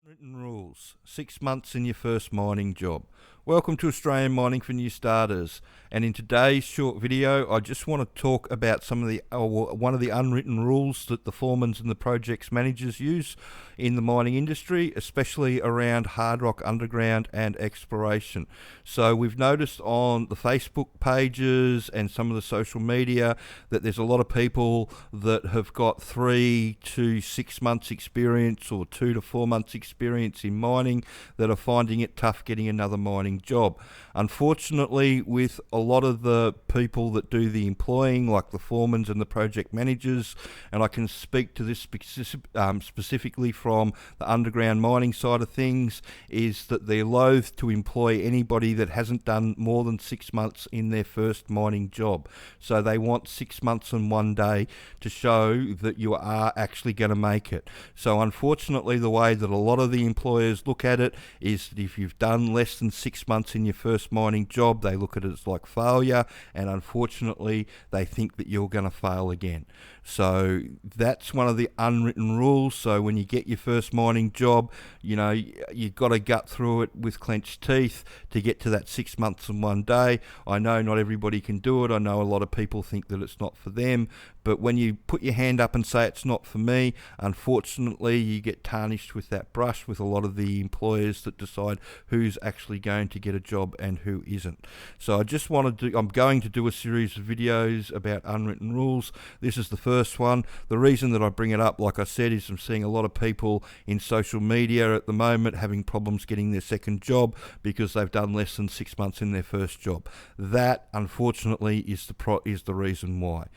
Unwritten rules. 6 months in your first mining job. Welcome to Australian Mining for New Starters, and in today's short video I just want to talk about some of the one of the unwritten rules that the foremen and the projects managers use in the mining industry, especially around hard rock underground and exploration. So we've noticed on the Facebook pages and some of the social media that there's a lot of people that have got 3 to 6 months experience or 2 to 4 months experience in mining that are finding it tough getting another mining job. Unfortunately, with a lot of the people that do the employing, like the foremen and the project managers, and I can speak to this specifically from the underground mining side of things, is that they're loath to employ anybody that hasn't done more than 6 months in their first mining job. So they want 6 months and 1 day to show that you are actually going to make it. So unfortunately, the way that a lot of the employers look at it is that if you've done less than 6 months in your first mining job, they look at it as like failure, and unfortunately they think that you're going to fail again. So that's one of the unwritten rules. So when you get your first mining job, you know, you've got to gut through it with clenched teeth to get to that 6 months and 1 day. I know not everybody can do it. I know a lot of people think that it's not for them, but when you put your hand up and say it's not for me, unfortunately you get tarnished with that brush with a lot of the employers that decide who's actually going to get a job and who isn't. So I just wanted to, I'm going to do a series of videos about unwritten rules. This is the first one. The reason that I bring it up, like I said, is I'm seeing a lot of people in social media at the moment having problems getting their second job because they've done less than 6 months in their first job. That, unfortunately, is the reason why.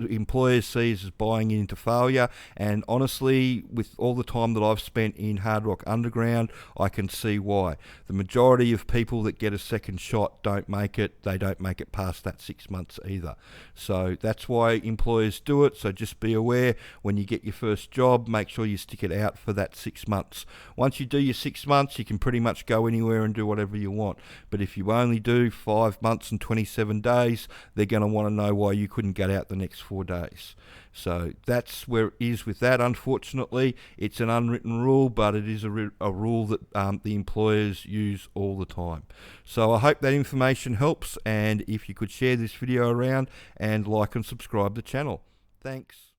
Employers see it as buying into failure, and honestly, with all the time that I've spent in hard rock underground, I can see why. The majority of people that get a second shot don't make it. They don't make it past that 6 months either. So that's why employers do it. So just be aware, when you get your first job, make sure you stick it out for that 6 months. Once you do your 6 months, you can pretty much go anywhere and do whatever you want. But if you only do 5 months and 27 days, they're going to want to know why you couldn't get out the next 4 days. So that's where it is with that. Unfortunately, it's an unwritten rule, but it is a rule that the employers use all the time. So I hope that information helps, and if you could share this video around and like and subscribe the channel. Thanks.